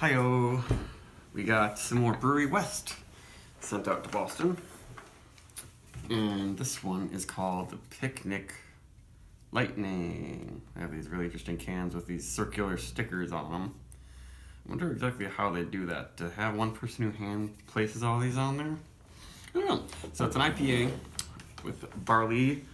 Hi-yo! We got some more Brewery West sent out to Boston. And this one is called the Picnic Lightning. They have these really interesting cans with these circular stickers on them. I wonder exactly how they do that. To have one person who hand places all these on there? I don't know. So it's an IPA with barley,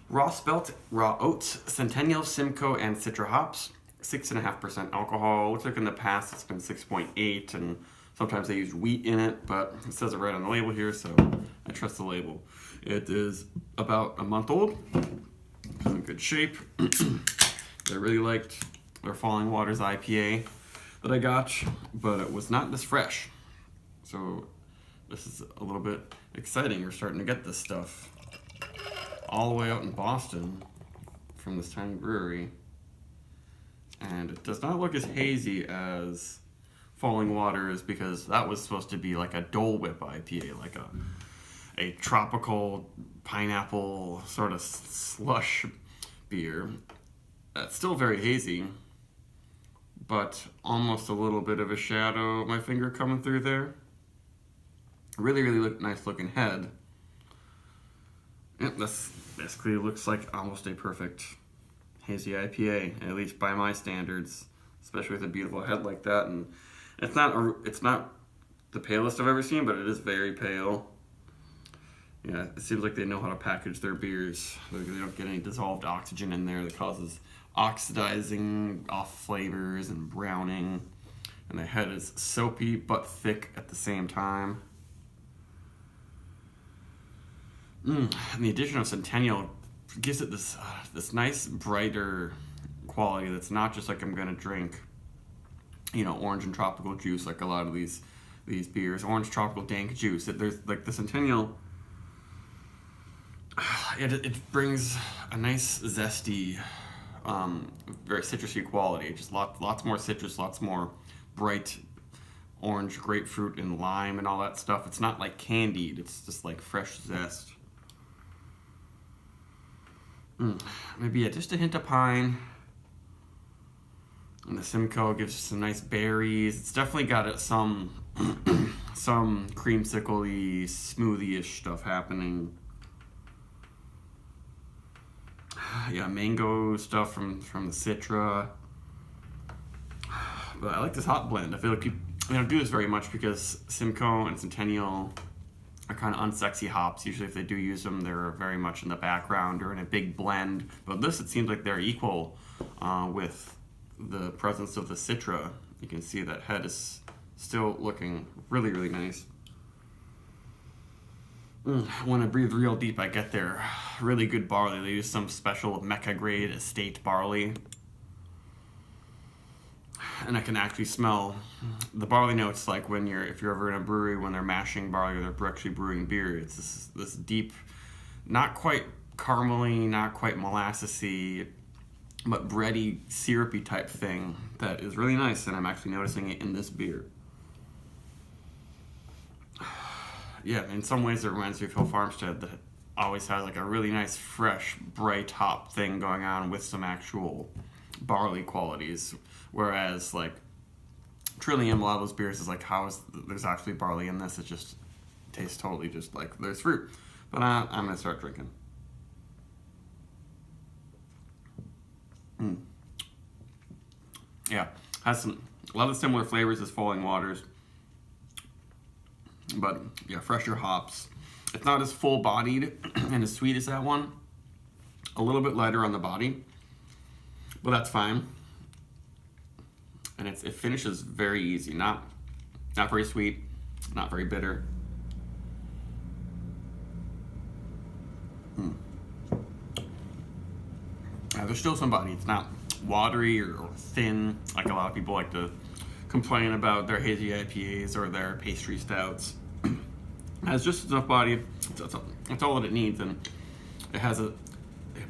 raw spelt, raw oats, Centennial, Simcoe, and Citra hops. 6.5% alcohol. Looks like in the past it's been 6.8, and sometimes they use wheat in it, but it says it right on the label here, so I trust the label. It is about a month old. It's in good shape. I really liked their Falling Waters IPA that I got, but it was not this fresh. So this is a little bit exciting. You're starting to get this stuff all the way out in Boston from this tiny brewery. And it does not look as hazy as Falling Waters, because that was supposed to be like a Dole Whip IPA, like a tropical pineapple sort of slush beer. It's still very hazy, but almost a little bit of a shadow of my finger coming through there. Really, really nice looking head. Yep, this basically looks like almost a perfect hazy IPA, at least by my standards, especially with a beautiful head like that. And it's not the palest I've ever seen, but it is very pale. Yeah, it seems like they know how to package their beers. They don't get any dissolved oxygen in there that causes oxidizing off flavors and browning. And the head is soapy but thick at the same time. And the addition of Centennial gives it this nice brighter quality that's not just like I'm gonna drink, orange and tropical juice like a lot of these beers. Orange tropical dank juice. There's like the Centennial. It brings a nice zesty, very citrusy quality. Just lots more citrus, lots more bright orange, grapefruit, and lime and all that stuff. It's not like candied. It's just like fresh zest. Maybe just a hint of pine. And the Simcoe gives some nice berries. It's definitely got some creamsicle-y, smoothie-ish stuff happening. Yeah, mango stuff from the Citra. But I like this hop blend. I feel like they don't do this very much because Simcoe and Centennial are kind of unsexy hops. Usually if they do use them, they're very much in the background or in a big blend. But this, it seems like they're equal with the presence of the Citra. You can see that head is still looking really, really nice. When I breathe real deep, I get their really good barley. They use some special Mecca grade estate barley. And I can actually smell the barley notes, like if you're ever in a brewery when they're mashing barley or they're actually brewing beer. It's this deep, not quite caramely, not quite molassesy, but bready, syrupy type thing that is really nice, and I'm actually noticing it in this beer. Yeah, in some ways it reminds me of Hill Farmstead, that always has like a really nice, fresh, bright hop thing going on with some actual barley qualities. Whereas like Trillium, a lot of those beers is like, there's actually barley in this? It just tastes totally just like there's fruit. But I'm gonna start drinking. Yeah, has a lot of similar flavors as Falling Waters, but yeah, fresher hops. It's not as full-bodied and as sweet as that one. A little bit lighter on the body, but that's fine. And it finishes very easy. Not very sweet, not very bitter. There's still some body. It's not watery or thin like a lot of people like to complain about their hazy IPAs or their pastry stouts. It has just enough body. That's all that it needs, and it has a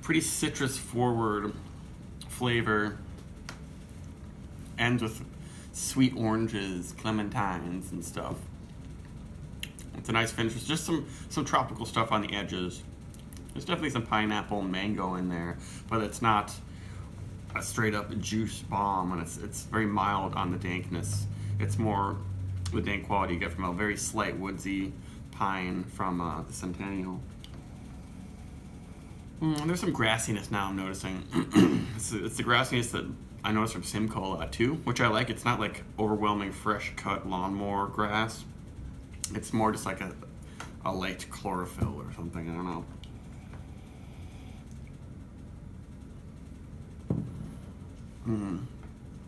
pretty citrus-forward flavor. Ends with sweet oranges, clementines, and stuff. It's a nice finish. It's just some tropical stuff on the edges. There's definitely some pineapple and mango in there, but it's not a straight up juice bomb, and it's very mild on the dankness. It's more the dank quality you get from a very slight woodsy pine from the Centennial. There's some grassiness now I'm noticing. It's the grassiness that I noticed from Simcoe too, which I like. It's not like overwhelming fresh cut lawnmower grass. It's more just like a light chlorophyll or something, I don't know.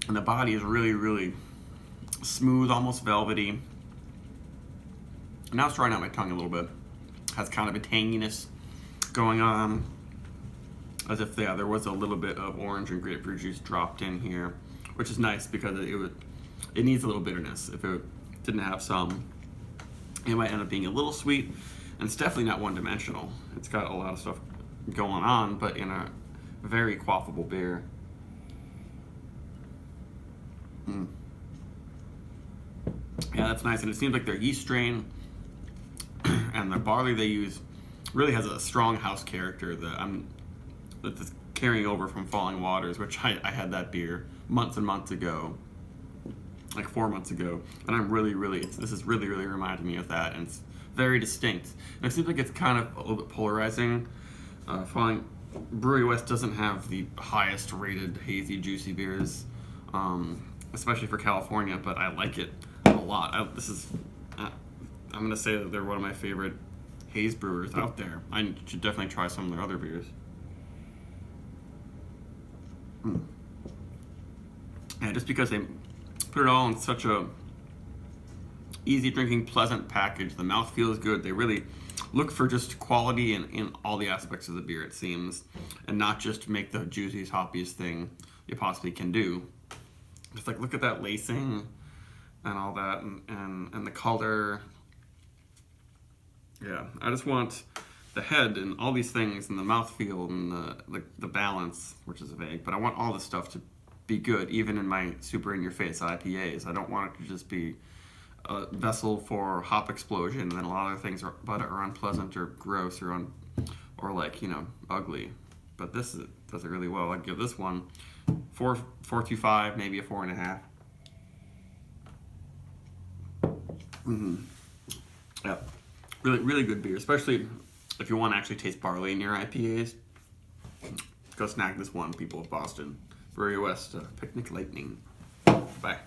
And the body is really, really smooth, almost velvety. Now it's drying out my tongue a little bit. Has kind of a tanginess going on, as if there was a little bit of orange and grapefruit juice dropped in here, which is nice because it needs a little bitterness. If it didn't have some, it might end up being a little sweet, and it's definitely not one-dimensional. It's got a lot of stuff going on, but in a very quaffable beer. Yeah, that's nice, and it seems like their yeast strain and the barley they use really has a strong house character that's carrying over from Falling Waters, which I had that beer months and months ago, like 4 months ago, and this is really reminding me of that, and it's very distinct. And it seems like it's kind of a little bit polarizing. Brewery West doesn't have the highest rated hazy juicy beers, especially for California, but I like it a lot. I'm gonna say that they're one of my favorite haze brewers out there. I should definitely try some of their other beers. Yeah, just because they put it all in such a easy drinking, pleasant package. The mouth feels good. They really look for just quality in all the aspects of the beer, it seems, and not just make the juiciest, hoppiest thing you possibly can do. Just like look at that lacing and all that, and the color. Yeah, I just want the head and all these things and the mouthfeel and the balance, which is vague, but I want all this stuff to be good, even in my super in-your-face IPAs. I don't want it to just be a vessel for hop explosion, and then a lot of things about it are unpleasant or gross or like, ugly. But this does it really well. I'd give this one 4.25, maybe a 4.5. Yeah, really good beer, especially if you want to actually taste barley in your IPAs. Go snag this one, people of Boston. Brewery West, Picnic Lightning. Bye.